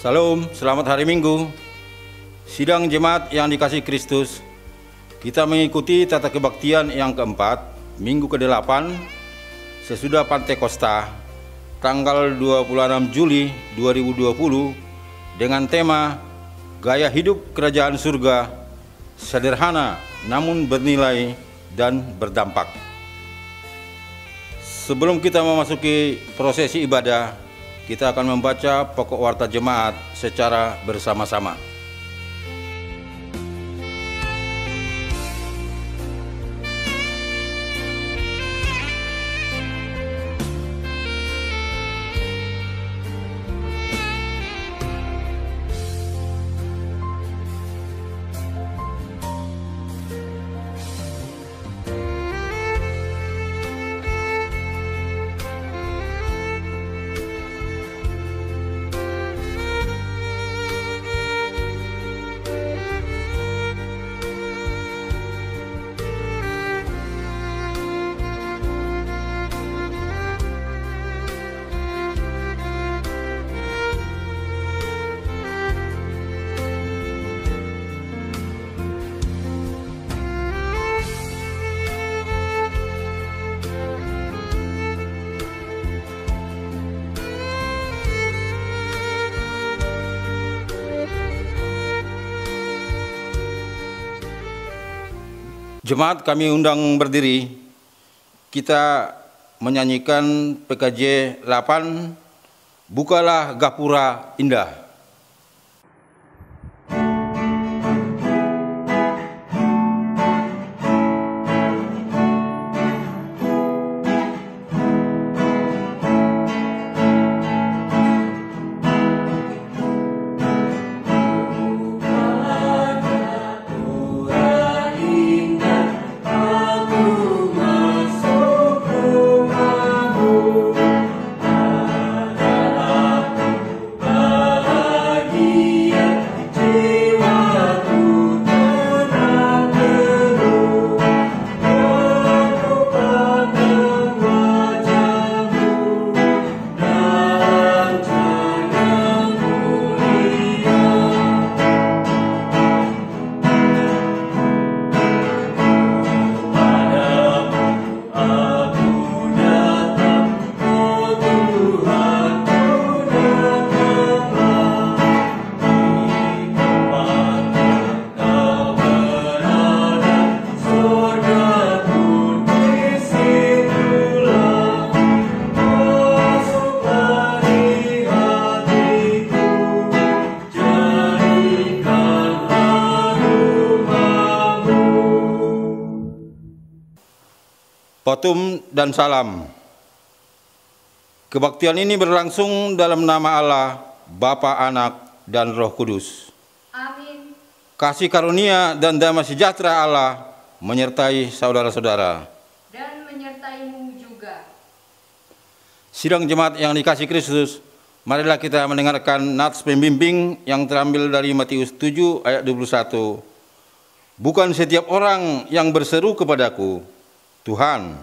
Salam, selamat hari Minggu. Sidang jemaat yang dikasihi Kristus, kita mengikuti tata kebaktian yang keempat, Minggu ke-8, sesudah Pantekosta, tanggal 26 Juli 2020, dengan tema Gaya Hidup Kerajaan Surga, sederhana namun bernilai dan berdampak. Sebelum kita memasuki prosesi ibadah, kita akan membaca pokok warta jemaat secara bersama-sama. Jemaat kami undang berdiri, kita menyanyikan PKJ 8, Bukalah Gapura Indah. Patum dan salam. Kebaktian ini berlangsung dalam nama Allah, Bapa, Anak, dan Roh Kudus. Amin. Kasih karunia dan damai sejahtera Allah menyertai saudara-saudara. Dan menyertaimu juga. Sidang jemaat yang dikasihi Kristus, marilah kita mendengarkan nats pembimbing yang terambil dari Matius 7 ayat 21. Bukan setiap orang yang berseru kepadaku, Tuhan,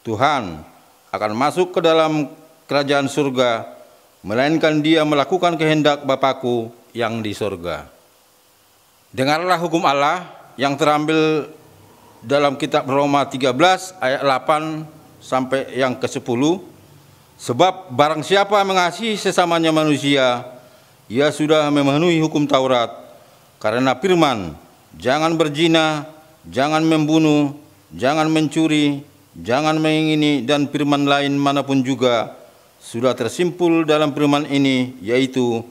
Tuhan, akan masuk ke dalam kerajaan surga, melainkan dia melakukan kehendak Bapakku yang di surga. Dengarlah hukum Allah yang terambil dalam kitab Roma 13 ayat 8 sampai yang ke-10. Sebab barang siapa mengasihi sesamanya manusia, ia sudah memenuhi hukum Taurat. Karena firman, jangan berzina, jangan membunuh, jangan mencuri, jangan mengingini, dan firman lain manapun juga sudah tersimpul dalam firman ini, yaitu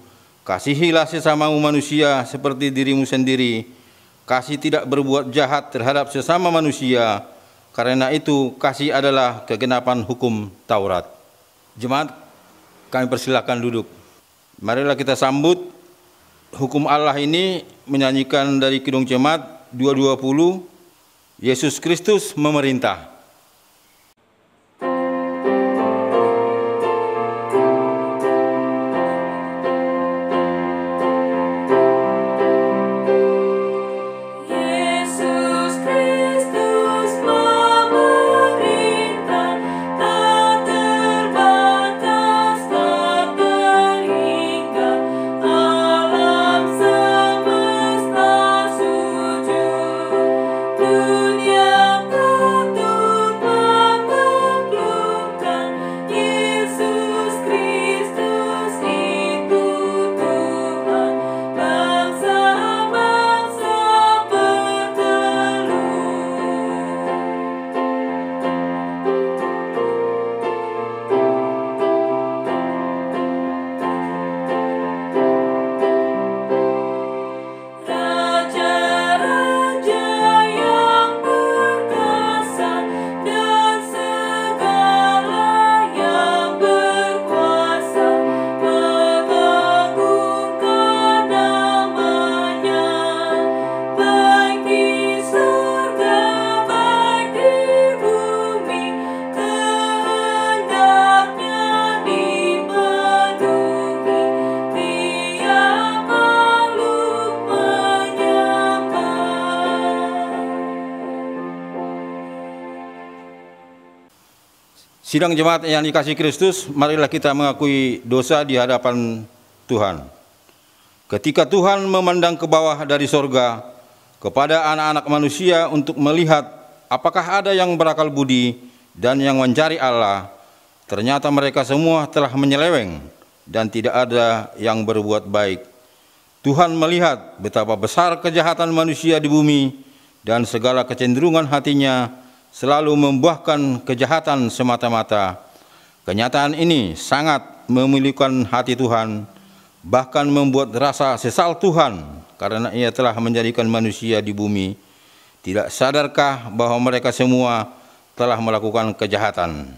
kasihilah sesamamu manusia seperti dirimu sendiri. Kasih tidak berbuat jahat terhadap sesama manusia, karena itu kasih adalah kegenapan hukum Taurat. Jemaat, kami persilakan duduk. Marilah kita sambut hukum Allah ini menyanyikan dari Kidung Jemaat 220, Yesus Kristus memerintah. Tak terbatas, tak terhingga. Sidang jemaat yang dikasihi Kristus, marilah kita mengakui dosa di hadapan Tuhan. Ketika Tuhan memandang ke bawah dari sorga kepada anak-anak manusia untuk melihat apakah ada yang berakal budi dan yang mencari Allah, ternyata mereka semua telah menyeleweng dan tidak ada yang berbuat baik. Tuhan melihat betapa besar kejahatan manusia di bumi dan segala kecenderungan hatinya selalu membuahkan kejahatan semata-mata. Kenyataan ini sangat memilukan hati Tuhan, bahkan membuat rasa sesal Tuhan karena Ia telah menjadikan manusia di bumi. Tidak sadarkah bahwa mereka semua telah melakukan kejahatan?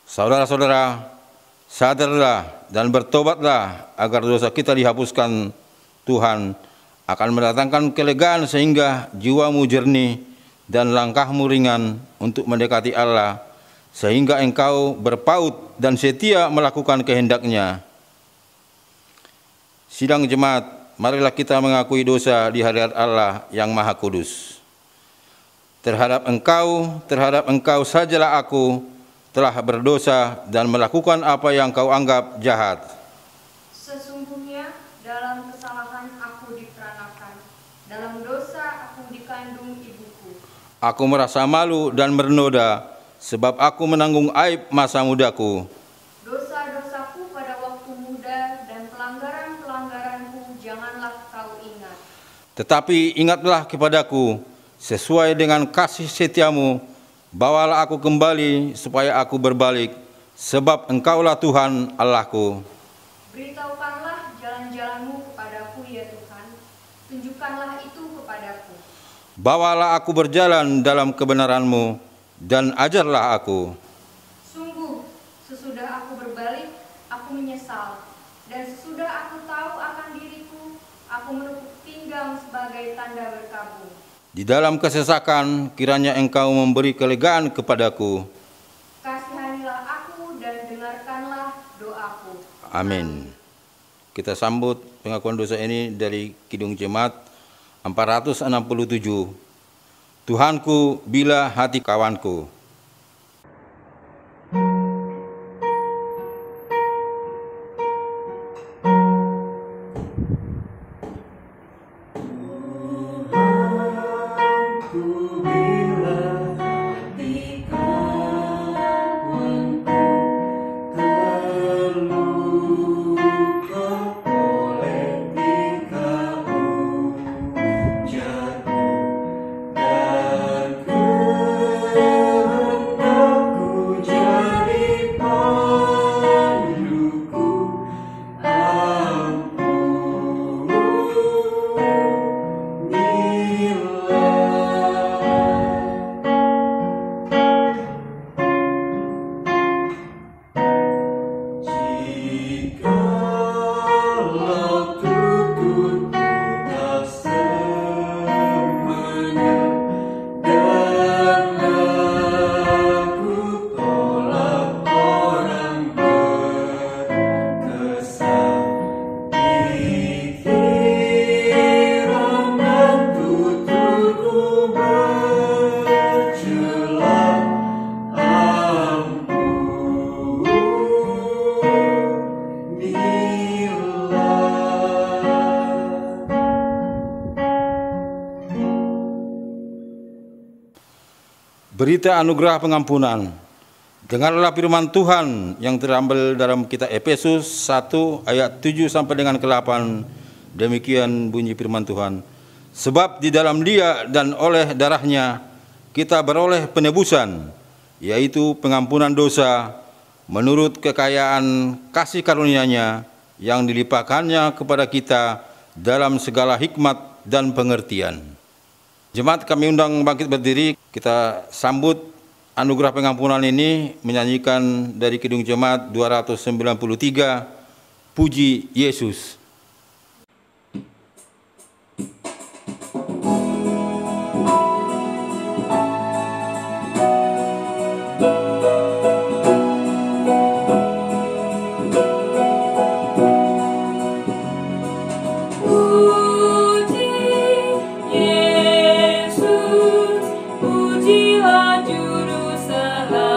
Saudara-saudara, sadarlah dan bertobatlah agar dosa kita dihapuskan. Tuhan akan mendatangkan kelegaan sehingga jiwamu jernih dan langkahmu ringan untuk mendekati Allah, sehingga engkau berpaut dan setia melakukan kehendak-Nya. Sidang jemaat, marilah kita mengakui dosa di hadirat Allah yang Maha Kudus. Terhadap engkau sajalah aku telah berdosa dan melakukan apa yang kau anggap jahat. Sesungguhnya dalam kesalahan aku diperanakan, dalam dosa aku dikandung ibuku. Aku merasa malu dan bernoda, sebab aku menanggung aib masa mudaku. Dosa-dosaku pada waktu muda dan pelanggaran-pelanggaranku janganlah kau ingat. Tetapi ingatlah kepadaku, sesuai dengan kasih setiamu, bawalah aku kembali supaya aku berbalik, sebab Engkaulah Tuhan Allahku. Beritahukanlah jalan-jalanmu kepadaku, ya Tuhan, tunjukkanlah itu kepadaku. Bawalah aku berjalan dalam kebenaran-Mu, dan ajarlah aku. Sungguh, sesudah aku berbalik, aku menyesal. Dan sesudah aku tahu akan diriku, aku menepuk pinggang sebagai tanda berkabung. Di dalam kesesakan, kiranya Engkau memberi kelegaan kepadaku. Kasihanilah aku dan dengarkanlah doaku. Amin. Kita sambut pengakuan dosa ini dari Kidung Jemaat 467. Tuhanku, bila hati kawanku. Berita anugerah pengampunan. Dengarlah firman Tuhan yang terambil dalam kitab Efesus 1 ayat 7 sampai dengan ke-8. Demikian bunyi firman Tuhan. Sebab di dalam Dia dan oleh darahnya kita beroleh penebusan, yaitu pengampunan dosa menurut kekayaan kasih karunia-Nya yang dilimpahkannya kepada kita dalam segala hikmat dan pengertian. Jemaat, kami undang bangkit berdiri, kita sambut anugerah pengampunan ini menyanyikan dari Kidung Jemaat 293, Puji Yesus. Pujilah Juru Selamat.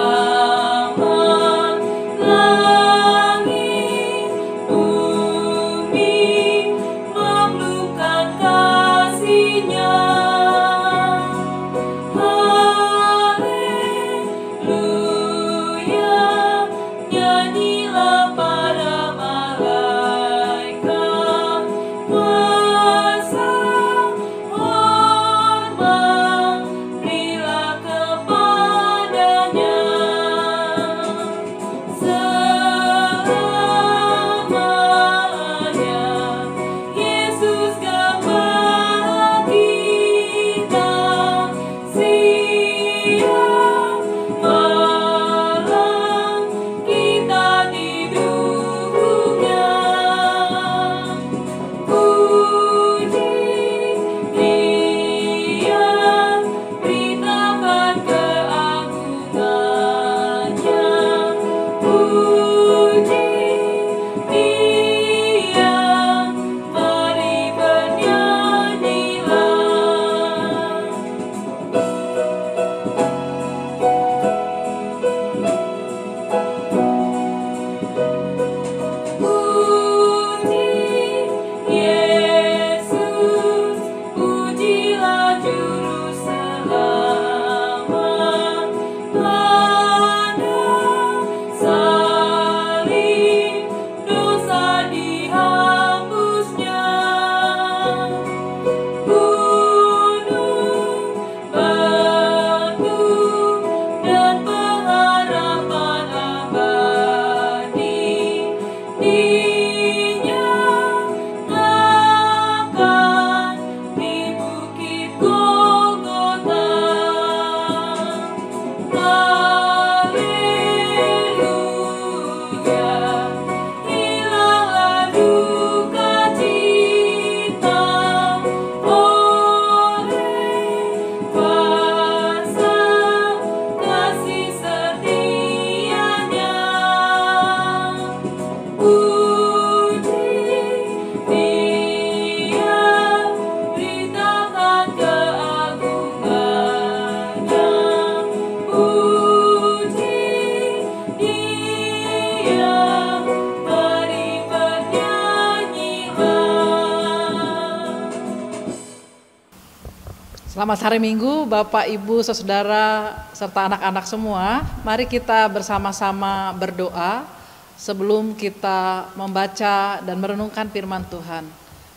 Selamat hari Minggu, Bapak, Ibu, saudara, serta anak-anak semua. Mari kita bersama-sama berdoa sebelum kita membaca dan merenungkan firman Tuhan.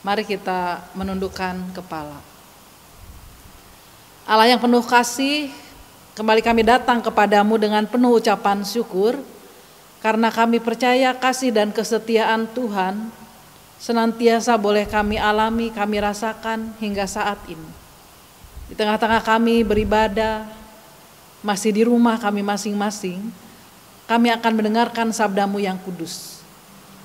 Mari kita menundukkan kepala. Allah yang penuh kasih, kembali kami datang kepadamu dengan penuh ucapan syukur, karena kami percaya kasih dan kesetiaan Tuhan senantiasa boleh kami alami, kami rasakan hingga saat ini. Di tengah-tengah kami beribadah, masih di rumah kami masing-masing, kami akan mendengarkan sabdamu yang kudus.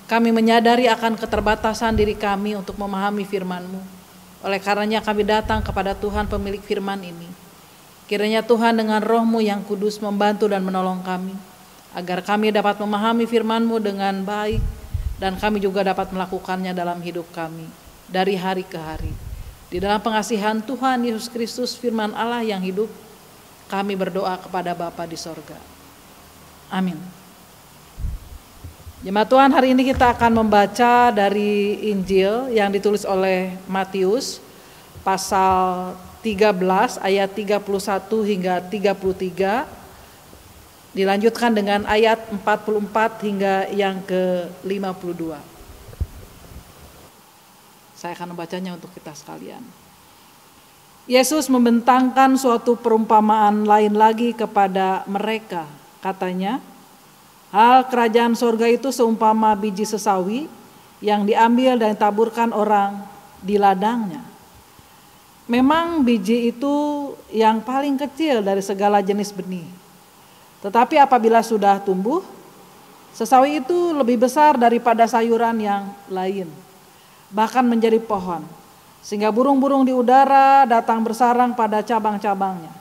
Kami menyadari akan keterbatasan diri kami untuk memahami firman-Mu. Oleh karenanya kami datang kepada Tuhan pemilik firman ini. Kiranya Tuhan dengan roh-Mu yang kudus membantu dan menolong kami, agar kami dapat memahami firman-Mu dengan baik, dan kami juga dapat melakukannya dalam hidup kami, dari hari ke hari. Di dalam pengasihan Tuhan Yesus Kristus, firman Allah yang hidup, kami berdoa kepada Bapa di sorga. Amin. Jemaat Tuhan, hari ini kita akan membaca dari Injil yang ditulis oleh Matius, pasal 13 ayat 31 hingga 33, dilanjutkan dengan ayat 44 hingga yang ke-52. Saya akan membacanya untuk kita sekalian. Yesus membentangkan suatu perumpamaan lain lagi kepada mereka. Katanya, hal kerajaan sorga itu seumpama biji sesawi yang diambil dan ditaburkan orang di ladangnya. Memang biji itu yang paling kecil dari segala jenis benih. Tetapi apabila sudah tumbuh, sesawi itu lebih besar daripada sayuran yang lain, bahkan menjadi pohon, sehingga burung-burung di udara datang bersarang pada cabang-cabangnya.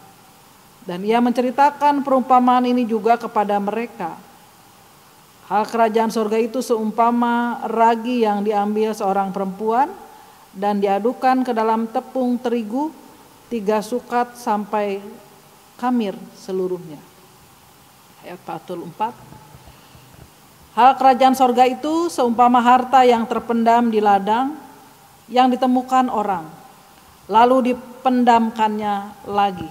Dan ia menceritakan perumpamaan ini juga kepada mereka. Hal kerajaan sorga itu seumpama ragi yang diambil seorang perempuan dan diadukan ke dalam tepung terigu 3 sukat sampai khamir seluruhnya. Ayat 44. Hal kerajaan sorga itu seumpama harta yang terpendam di ladang yang ditemukan orang, lalu dipendamkannya lagi.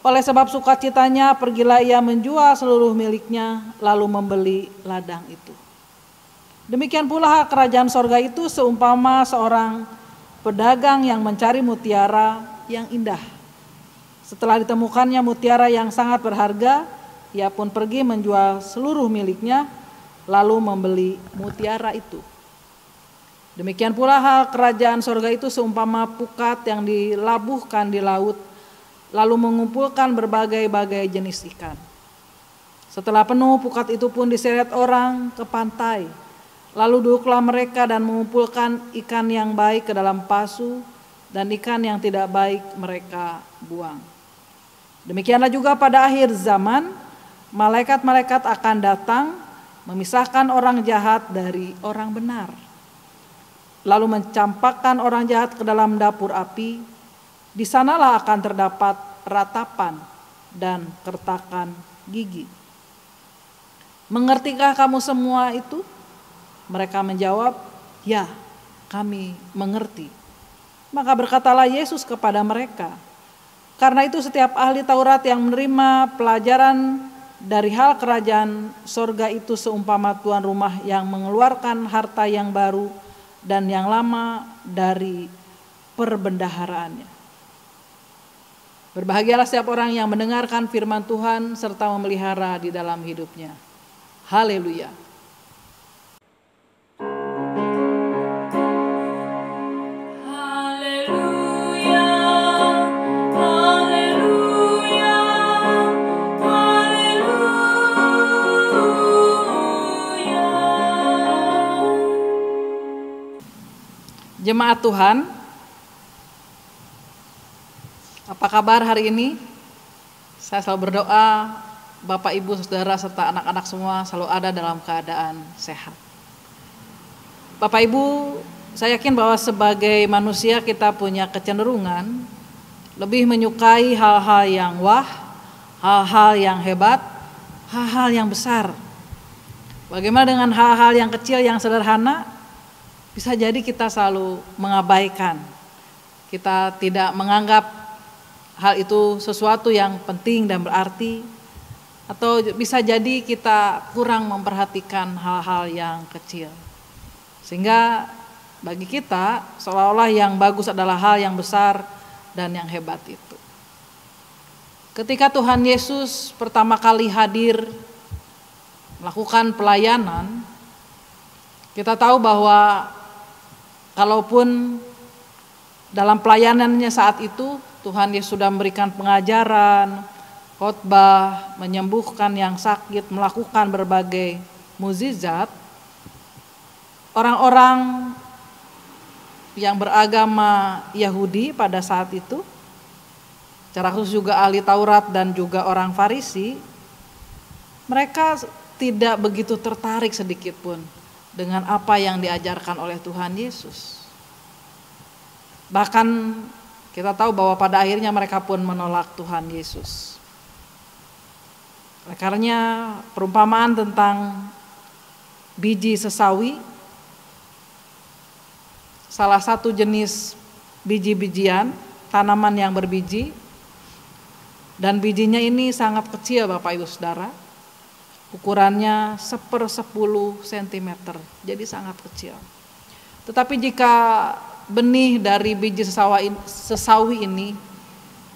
Oleh sebab sukacitanya pergilah ia menjual seluruh miliknya, lalu membeli ladang itu. Demikian pula hal kerajaan sorga itu seumpama seorang pedagang yang mencari mutiara yang indah. Setelah ditemukannya mutiara yang sangat berharga, ia pun pergi menjual seluruh miliknya, lalu membeli mutiara itu. Demikian pula hal kerajaan sorga itu seumpama pukat yang dilabuhkan di laut, lalu mengumpulkan berbagai-bagai jenis ikan. Setelah penuh, pukat itu pun diseret orang ke pantai. Lalu duduklah mereka dan mengumpulkan ikan yang baik ke dalam pasu, dan ikan yang tidak baik mereka buang. Demikianlah juga pada akhir zaman, malaikat-malaikat akan datang memisahkan orang jahat dari orang benar, lalu mencampakkan orang jahat ke dalam dapur api. Di sanalah akan terdapat ratapan dan kertakan gigi. Mengertikah kamu semua itu? Mereka menjawab, ya, kami mengerti. Maka berkatalah Yesus kepada mereka, karena itu setiap ahli Taurat yang menerima pelajaran dari hal kerajaan sorga itu seumpama tuan rumah yang mengeluarkan harta yang baru dan yang lama dari perbendaharaannya. Berbahagialah setiap orang yang mendengarkan firman Tuhan serta memelihara di dalam hidupnya. Haleluya. Jemaat Tuhan, apa kabar hari ini? Saya selalu berdoa Bapak, Ibu, Saudara, serta anak-anak semua selalu ada dalam keadaan sehat. Bapak, Ibu, saya yakin bahwa sebagai manusia kita punya kecenderungan lebih menyukai hal-hal yang wah, hal-hal yang hebat, hal-hal yang besar. Bagaimana dengan hal-hal yang kecil, yang sederhana? Bisa jadi kita selalu mengabaikan. Kita tidak menganggap hal itu sesuatu yang penting dan berarti, atau bisa jadi kita kurang memperhatikan hal-hal yang kecil. Sehingga bagi kita seolah-olah yang bagus adalah hal yang besar dan yang hebat itu. Ketika Tuhan Yesus pertama kali hadir melakukan pelayanan, kita tahu bahwa kalaupun dalam pelayanannya saat itu Tuhan Yesus sudah memberikan pengajaran, khotbah, menyembuhkan yang sakit, melakukan berbagai mukjizat, orang-orang yang beragama Yahudi pada saat itu, secara khusus juga ahli Taurat dan juga orang Farisi, mereka tidak begitu tertarik sedikit pun dengan apa yang diajarkan oleh Tuhan Yesus. Bahkan kita tahu bahwa pada akhirnya mereka pun menolak Tuhan Yesus. Oleh karenanya perumpamaan tentang biji sesawi, salah satu jenis biji-bijian, tanaman yang berbiji, dan bijinya ini sangat kecil Bapak Ibu Saudara, ukurannya 1/10 cm, jadi sangat kecil. Tetapi jika benih dari biji sesawi ini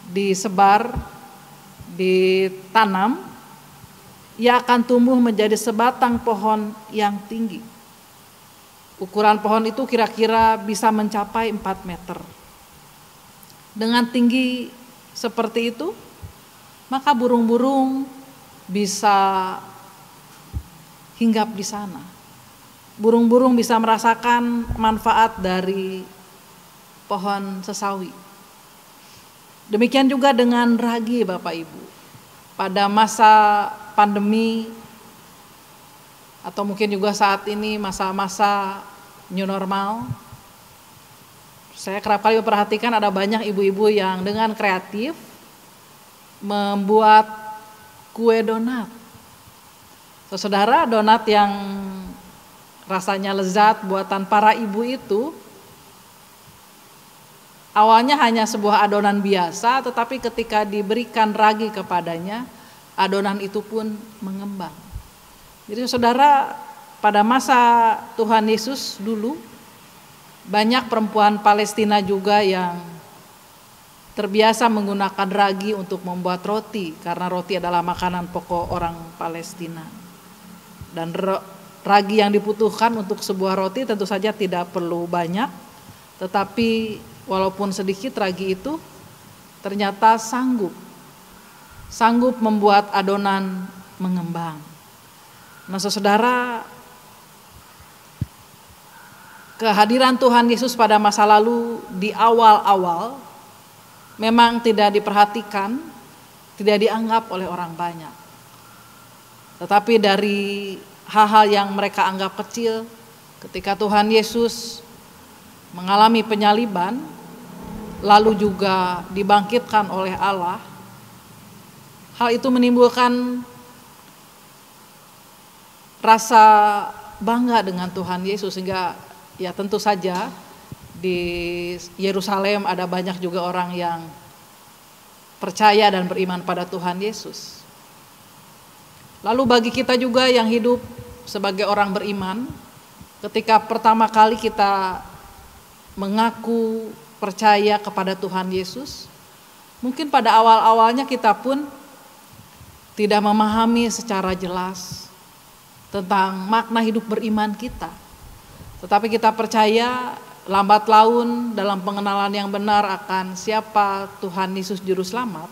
disebar, ditanam, ia akan tumbuh menjadi sebatang pohon yang tinggi. Ukuran pohon itu kira-kira bisa mencapai 4 meter. Dengan tinggi seperti itu, maka burung-burung bisa hinggap di sana. Burung-burung bisa merasakan manfaat dari pohon sesawi. Demikian juga dengan ragi Bapak Ibu. Pada masa pandemi atau mungkin juga saat ini masa-masa new normal, saya kerap kali memperhatikan ada banyak ibu-ibu yang dengan kreatif membuat kue donat. Saudara, donat yang rasanya lezat buatan para ibu itu awalnya hanya sebuah adonan biasa, tetapi ketika diberikan ragi kepadanya, adonan itu pun mengembang. Jadi saudara, pada masa Tuhan Yesus dulu, banyak perempuan Palestina juga yang terbiasa menggunakan ragi untuk membuat roti, karena roti adalah makanan pokok orang Palestina. Dan ragi yang dibutuhkan untuk sebuah roti tentu saja tidak perlu banyak, tetapi walaupun sedikit ragi itu ternyata sanggup membuat adonan mengembang. Nah saudara, kehadiran Tuhan Yesus pada masa lalu di awal-awal memang tidak diperhatikan, tidak dianggap oleh orang banyak. Tetapi dari hal-hal yang mereka anggap kecil, ketika Tuhan Yesus mengalami penyaliban, lalu juga dibangkitkan oleh Allah, hal itu menimbulkan rasa bangga dengan Tuhan Yesus, sehingga ya tentu saja di Yerusalem ada banyak juga orang yang percaya dan beriman pada Tuhan Yesus. Lalu bagi kita juga yang hidup sebagai orang beriman, ketika pertama kali kita mengaku percaya kepada Tuhan Yesus, mungkin pada awal-awalnya kita pun tidak memahami secara jelas tentang makna hidup beriman kita. Tetapi kita percaya lambat laun dalam pengenalan yang benar akan siapa Tuhan Yesus Juru Selamat,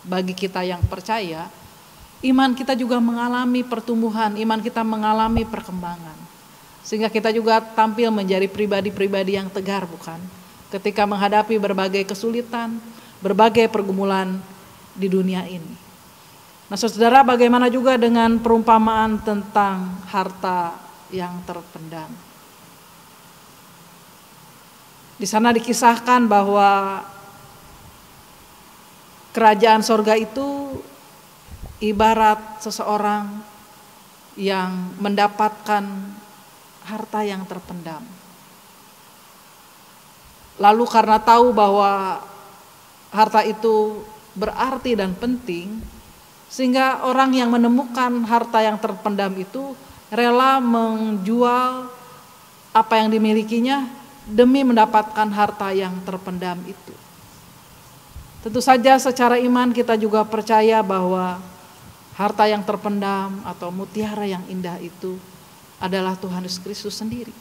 bagi kita yang percaya, iman kita juga mengalami pertumbuhan, iman kita mengalami perkembangan. Sehingga kita juga tampil menjadi pribadi-pribadi yang tegar, bukan? Ketika menghadapi berbagai kesulitan, berbagai pergumulan di dunia ini. Nah saudara, bagaimana juga dengan perumpamaan tentang harta yang terpendam? Di sana dikisahkan bahwa kerajaan sorga itu ibarat seseorang yang mendapatkan harta yang terpendam. Lalu karena tahu bahwa harta itu berarti dan penting, sehingga orang yang menemukan harta yang terpendam itu rela menjual apa yang dimilikinya demi mendapatkan harta yang terpendam itu. Tentu saja secara iman kita juga percaya bahwa harta yang terpendam atau mutiara yang indah itu adalah Tuhan Yesus Kristus sendiri.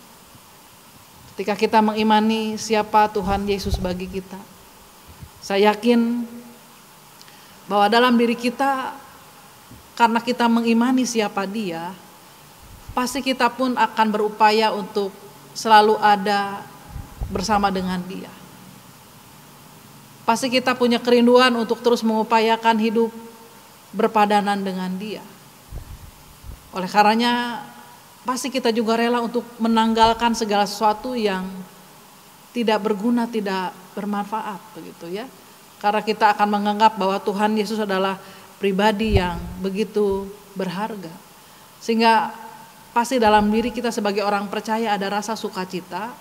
Ketika kita mengimani siapa Tuhan Yesus bagi kita, saya yakin bahwa dalam diri kita, karena kita mengimani siapa Dia, pasti kita pun akan berupaya untuk selalu ada bersama dengan Dia. Pasti kita punya kerinduan untuk terus mengupayakan hidup berpadanan dengan Dia. Oleh karenanya, pasti kita juga rela untuk menanggalkan segala sesuatu yang tidak berguna, tidak bermanfaat, begitu ya. Karena kita akan menganggap bahwa Tuhan Yesus adalah pribadi yang begitu berharga. Sehingga pasti dalam diri kita sebagai orang percaya ada rasa sukacita,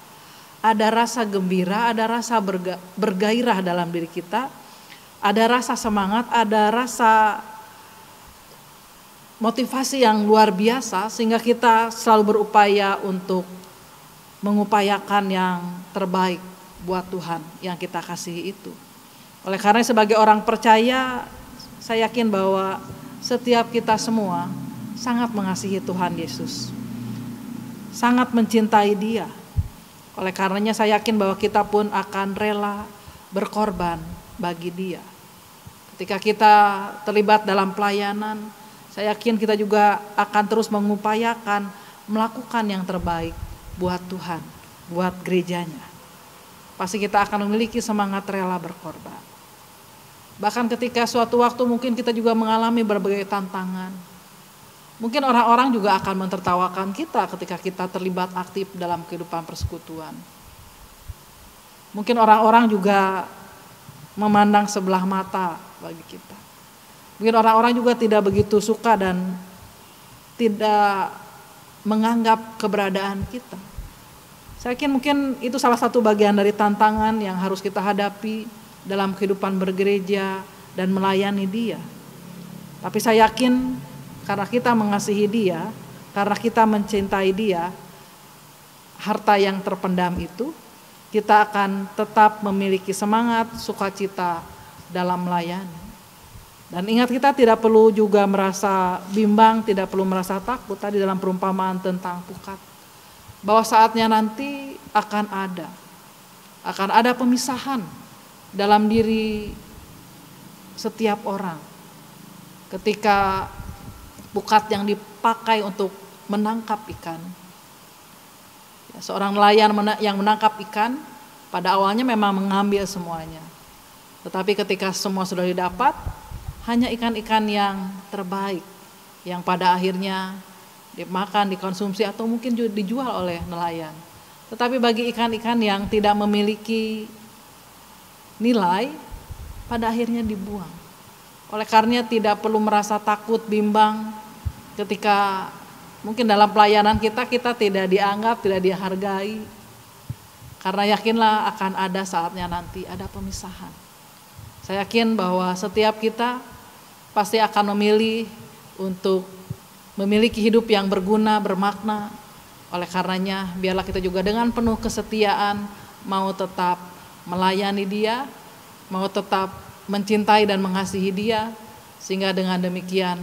ada rasa gembira, ada rasa bergairah dalam diri kita, ada rasa semangat, ada rasa motivasi yang luar biasa, sehingga kita selalu berupaya untuk mengupayakan yang terbaik buat Tuhan yang kita kasihi itu. Oleh karena sebagai orang percaya, saya yakin bahwa setiap kita semua sangat mengasihi Tuhan Yesus, sangat mencintai Dia. Oleh karenanya saya yakin bahwa kita pun akan rela berkorban bagi Dia. Ketika kita terlibat dalam pelayanan, saya yakin kita juga akan terus mengupayakan melakukan yang terbaik buat Tuhan, buat gerejanya. Pasti kita akan memiliki semangat rela berkorban. Bahkan ketika suatu waktu mungkin kita juga mengalami berbagai tantangan. Mungkin orang-orang juga akan mentertawakan kita ketika kita terlibat aktif dalam kehidupan persekutuan. Mungkin orang-orang juga memandang sebelah mata bagi kita. Mungkin orang-orang juga tidak begitu suka dan tidak menganggap keberadaan kita. Saya yakin mungkin itu salah satu bagian dari tantangan yang harus kita hadapi dalam kehidupan bergereja dan melayani Dia. Tapi saya yakin karena kita mengasihi Dia, karena kita mencintai Dia, harta yang terpendam itu, kita akan tetap memiliki semangat, sukacita dalam melayani. Dan ingat, kita tidak perlu juga merasa bimbang, tidak perlu merasa takut. Tadi dalam perumpamaan tentang pukat, bahwa saatnya nanti akan ada pemisahan dalam diri setiap orang. Ketika pukat yang dipakai untuk menangkap ikan, seorang nelayan yang menangkap ikan pada awalnya memang mengambil semuanya, tetapi ketika semua sudah didapat, hanya ikan-ikan yang terbaik yang pada akhirnya dimakan, dikonsumsi atau mungkin juga dijual oleh nelayan. Tetapi bagi ikan-ikan yang tidak memiliki nilai, pada akhirnya dibuang. Oleh karenanya tidak perlu merasa takut, bimbang ketika mungkin dalam pelayanan kita tidak dianggap, tidak dihargai. Karena yakinlah akan ada saatnya nanti ada pemisahan. Saya yakin bahwa setiap kita pasti akan memilih untuk memiliki hidup yang berguna, bermakna. Oleh karenanya biarlah kita juga dengan penuh kesetiaan mau tetap melayani Dia, mau tetap mencintai dan mengasihi Dia, sehingga dengan demikian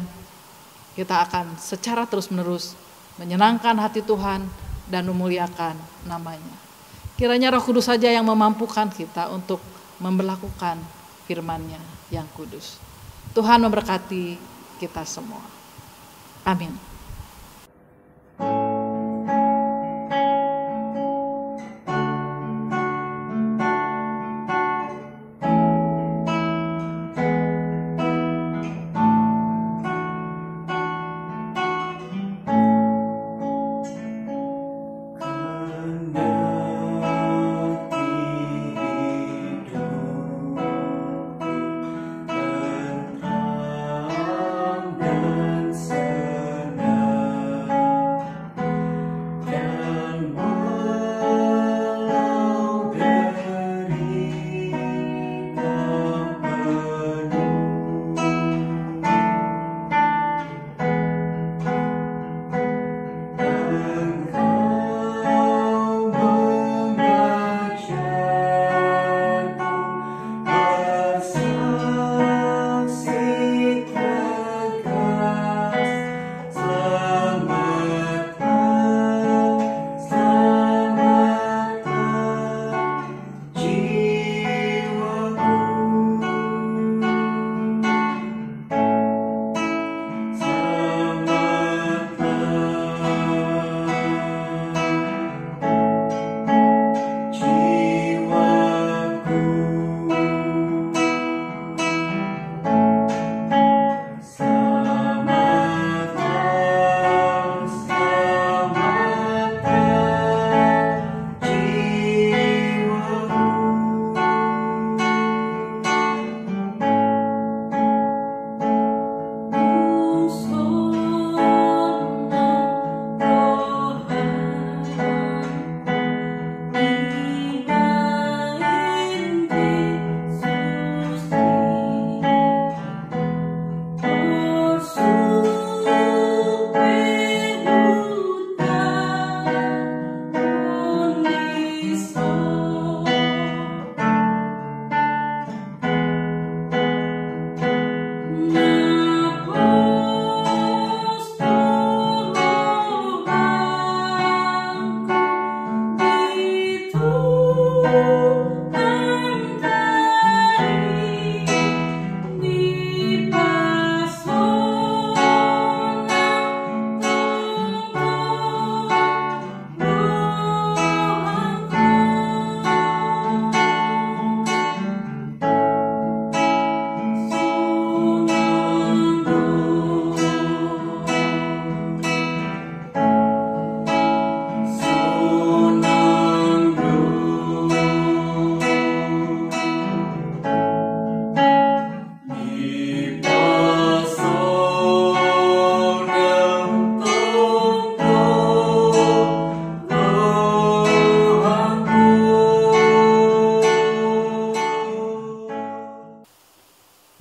kita akan secara terus-menerus menyenangkan hati Tuhan dan memuliakan nama-Nya. Kiranya Roh Kudus saja yang memampukan kita untuk memberlakukan firman-Nya yang kudus. Tuhan memberkati kita semua. Amin. Senang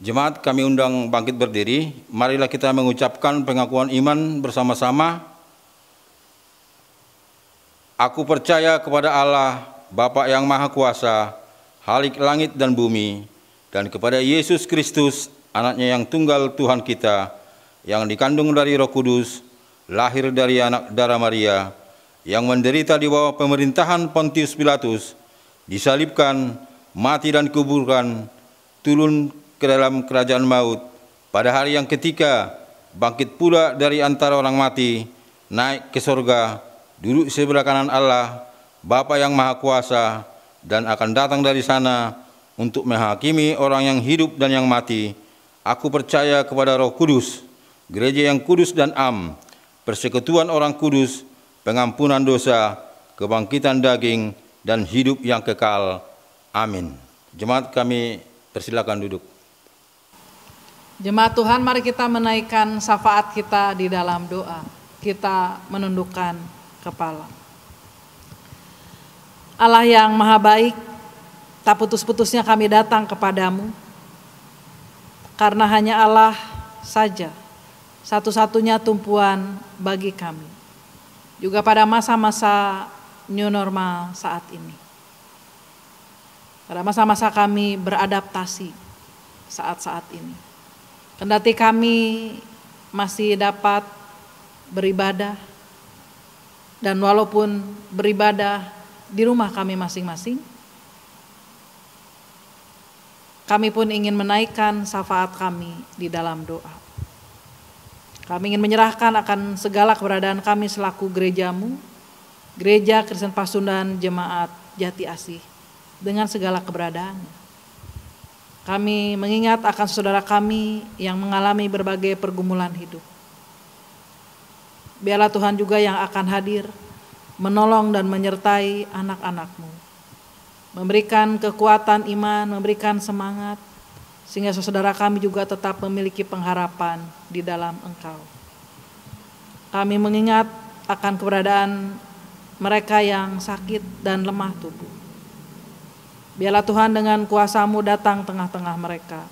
Jemaat, kami undang bangkit berdiri. Marilah kita mengucapkan pengakuan iman bersama-sama. Aku percaya kepada Allah, Bapa yang Maha Kuasa, Khalik langit dan bumi, dan kepada Yesus Kristus, anaknya yang tunggal Tuhan kita, yang dikandung dari Roh Kudus, lahir dari anak darah Maria, yang menderita di bawah pemerintahan Pontius Pilatus, disalibkan, mati dan kuburkan, turun ke dalam kerajaan maut, pada hari yang ketiga bangkit pula dari antara orang mati, naik ke sorga, duduk sebelah kanan Allah, Bapa yang Maha Kuasa, dan akan datang dari sana untuk menghakimi orang yang hidup dan yang mati. Aku percaya kepada Roh Kudus, gereja yang kudus dan am, persekutuan orang kudus, pengampunan dosa, kebangkitan daging, dan hidup yang kekal. Amin. Jemaat, kami persilakan duduk. Jemaat Tuhan, mari kita menaikkan syafaat kita di dalam doa. Kita menundukkan kepala. Allah yang Maha Baik, tak putus-putusnya kami datang kepadamu, karena hanya Allah saja satu-satunya tumpuan bagi kami, juga pada masa-masa new normal saat ini, pada masa-masa kami beradaptasi saat-saat ini. Kendati kami masih dapat beribadah, dan walaupun beribadah di rumah kami masing-masing, kami pun ingin menaikkan syafaat kami di dalam doa. Kami ingin menyerahkan akan segala keberadaan kami selaku gerejamu, Gereja Kristen Pasundan Jemaat Jati Asih, dengan segala keberadaannya. Kami mengingat akan saudara kami yang mengalami berbagai pergumulan hidup. Biarlah Tuhan juga yang akan hadir, menolong dan menyertai anak-anak-Mu, memberikan kekuatan iman, memberikan semangat, sehingga saudara kami juga tetap memiliki pengharapan di dalam Engkau. Kami mengingat akan keberadaan mereka yang sakit dan lemah tubuh. Biarlah Tuhan dengan kuasa-Mu datang tengah-tengah mereka,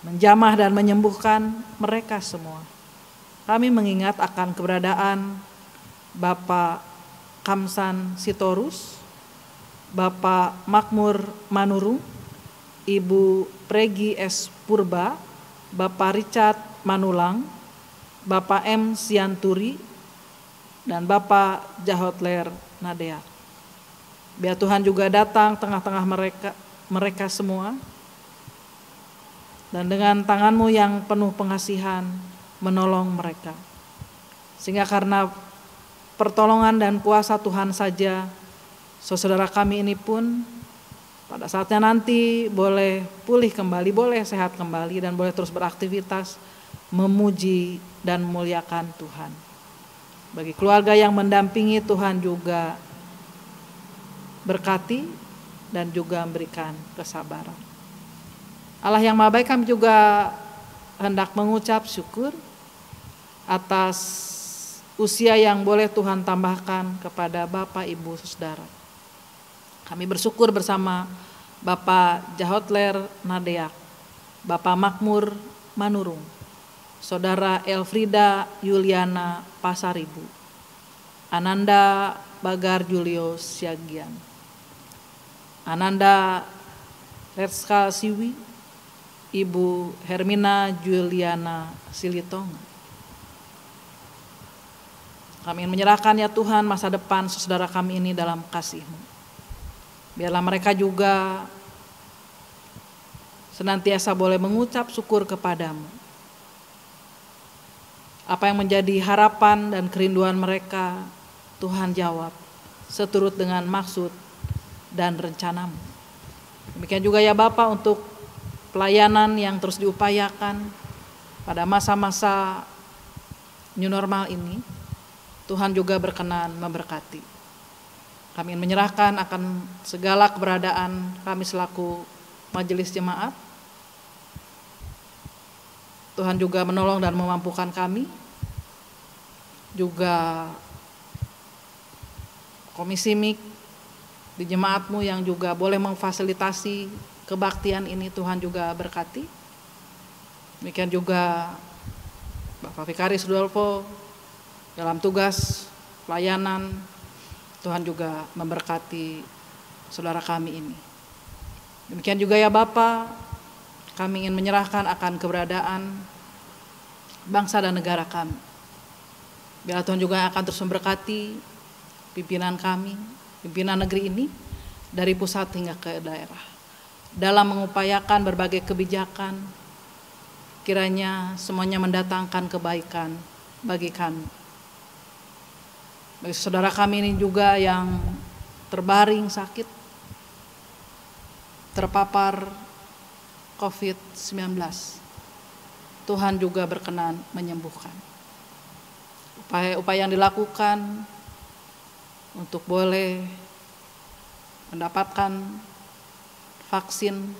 menjamah dan menyembuhkan mereka semua. Kami mengingat akan keberadaan Bapak Kamsan Sitorus, Bapak Makmur Manurung, Ibu Pregi S. Purba, Bapak Richard Manulang, Bapak M. Sianturi, dan Bapak Jahotler Nadeak. Biar Tuhan juga datang tengah-tengah mereka semua, dan dengan tangan-Mu yang penuh pengasihan menolong mereka. Sehingga karena pertolongan dan kuasa Tuhan saja, saudara kami ini pun pada saatnya nanti boleh pulih kembali, boleh sehat kembali, dan boleh terus beraktivitas memuji dan memuliakan Tuhan. Bagi keluarga yang mendampingi, Tuhan juga berkati dan juga memberikan kesabaran. Allah yang Maha Baik, kami juga hendak mengucap syukur atas usia yang boleh Tuhan tambahkan kepada Bapak, Ibu, Saudara. Kami bersyukur bersama Bapak Jahotler Nadeak, Bapak Makmur Manurung, Saudara Elfrida Yuliana Pasaribu, Ananda Bagar Julio Siagian, Ananda Retska Siwi, Ibu Hermina Juliana Silitonga. Kami ingin menyerahkan ya Tuhan masa depan saudara kami ini dalam kasih-Mu. Biarlah mereka juga senantiasa boleh mengucap syukur kepadamu. Apa yang menjadi harapan dan kerinduan mereka, Tuhan jawab seturut dengan maksud dan rencana-Mu. Demikian juga ya Bapa, untuk pelayanan yang terus diupayakan pada masa-masa new normal ini, Tuhan juga berkenan memberkati. Kami ingin menyerahkan akan segala keberadaan kami selaku majelis jemaat. Tuhan juga menolong dan memampukan kami, juga komisi MIK di jemaat-Mu yang juga boleh memfasilitasi kebaktian ini, Tuhan juga berkati. Demikian juga Bapak Vikaris Rudolfo dalam tugas pelayanan. Tuhan juga memberkati saudara kami ini. Demikian juga ya Bapak, kami ingin menyerahkan akan keberadaan bangsa dan negara kami. Biarlah Tuhan juga akan terus memberkati pimpinan kami, pimpinan negeri ini dari pusat hingga ke daerah. Dalam mengupayakan berbagai kebijakan, kiranya semuanya mendatangkan kebaikan bagi kami. Bagi saudara kami ini juga yang terbaring sakit, terpapar COVID-19, Tuhan juga berkenan menyembuhkan. Upaya-upaya yang dilakukan untuk boleh mendapatkan vaksin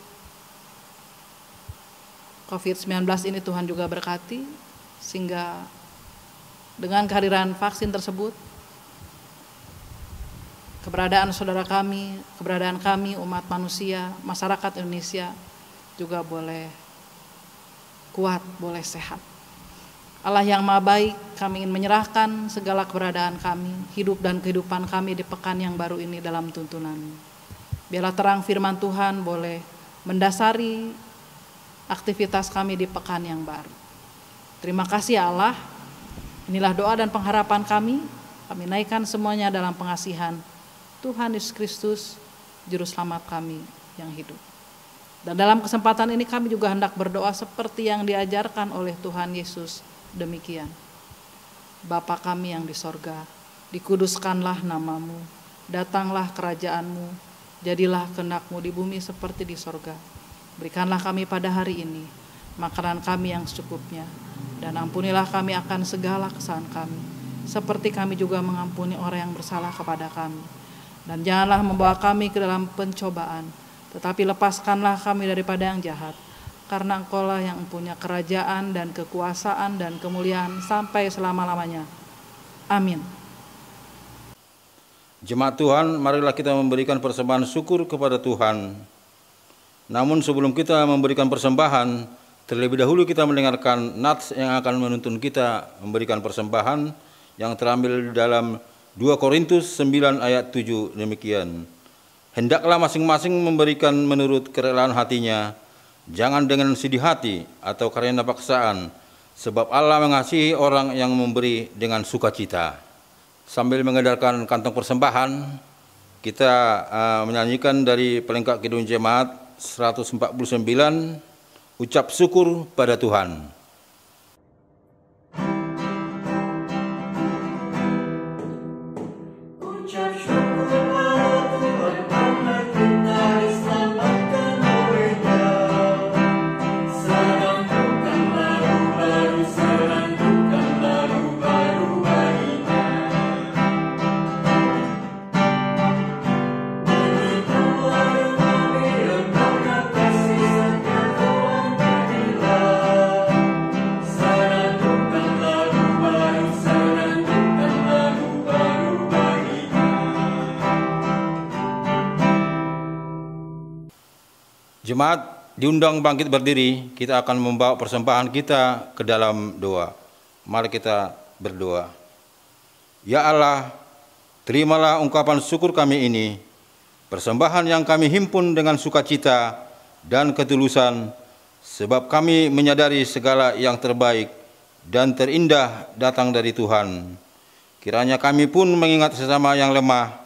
COVID-19 ini Tuhan juga berkati, sehingga dengan kehadiran vaksin tersebut, keberadaan saudara kami, keberadaan kami umat manusia, masyarakat Indonesia juga boleh kuat, boleh sehat. Allah yang Maha Baik, kami ingin menyerahkan segala keberadaan kami, hidup dan kehidupan kami di pekan yang baru ini dalam tuntunan. Biarlah terang firman Tuhan boleh mendasari aktivitas kami di pekan yang baru. Terima kasih ya Allah. Inilah doa dan pengharapan kami. Kami naikkan semuanya dalam pengasihan Tuhan Yesus Kristus, Juru Selamat kami yang hidup. Dan dalam kesempatan ini kami juga hendak berdoa seperti yang diajarkan oleh Tuhan Yesus. Demikian, Bapa kami yang di sorga, dikuduskanlah namamu, datanglah kerajaanmu, jadilah kehendak-Mu di bumi seperti di sorga. Berikanlah kami pada hari ini makanan kami yang secukupnya, dan ampunilah kami akan segala kesalahan kami, seperti kami juga mengampuni orang yang bersalah kepada kami. Dan janganlah membawa kami ke dalam pencobaan, tetapi lepaskanlah kami daripada yang jahat. Karena Engkaulah yang punya kerajaan dan kekuasaan dan kemuliaan sampai selama-lamanya. Amin. Jemaat Tuhan, marilah kita memberikan persembahan syukur kepada Tuhan. Namun sebelum kita memberikan persembahan, terlebih dahulu kita mendengarkan nats yang akan menuntun kita memberikan persembahan yang terambil dalam 2 Korintus 9 ayat 7 demikian. Hendaklah masing-masing memberikan menurut kerelaan hatinya, jangan dengan sedih hati atau karena paksaan, sebab Allah mengasihi orang yang memberi dengan sukacita. Sambil mengedarkan kantong persembahan, kita menyanyikan dari pelengkap Kidung Jemaat 149, Ucap Syukur pada Tuhan. Jemaat diundang bangkit berdiri, kita akan membawa persembahan kita ke dalam doa. Mari kita berdoa. Ya Allah, terimalah ungkapan syukur kami ini, persembahan yang kami himpun dengan sukacita dan ketulusan, sebab kami menyadari segala yang terbaik dan terindah datang dari Tuhan. Kiranya kami pun mengingat sesama yang lemah,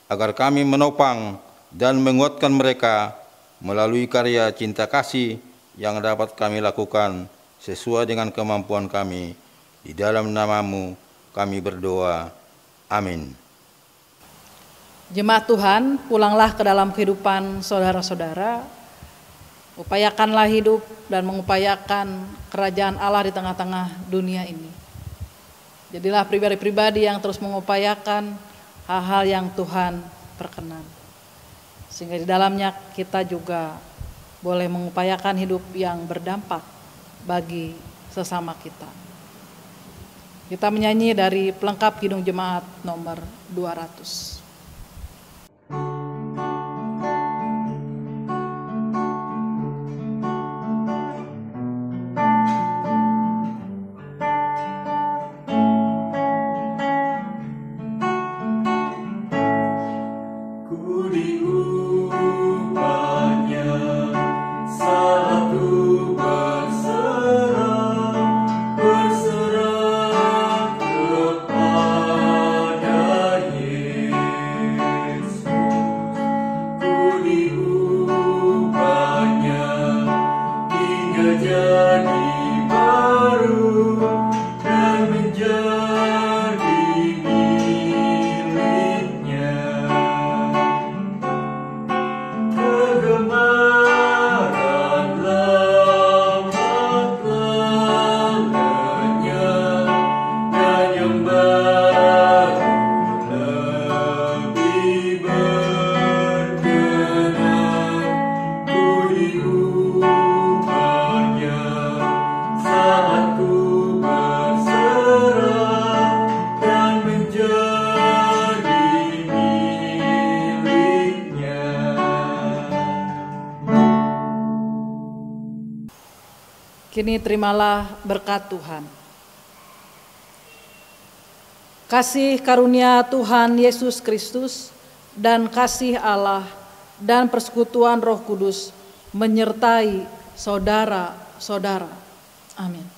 agar kami menopang dan menguatkan mereka melalui karya cinta kasih yang dapat kami lakukan sesuai dengan kemampuan kami. Di dalam nama-Mu kami berdoa. Amin. Jemaat Tuhan, pulanglah ke dalam kehidupan saudara-saudara. Upayakanlah hidup dan mengupayakan kerajaan Allah di tengah-tengah dunia ini. Jadilah pribadi-pribadi yang terus mengupayakan hal-hal yang Tuhan perkenan, sehingga di dalamnya kita juga boleh mengupayakan hidup yang berdampak bagi sesama kita. Kita menyanyi dari pelengkap Kidung Jemaat nomor 200. Kini terimalah berkat Tuhan. Kasih karunia Tuhan Yesus Kristus dan kasih Allah dan persekutuan Roh Kudus menyertai saudara-saudara. Amin.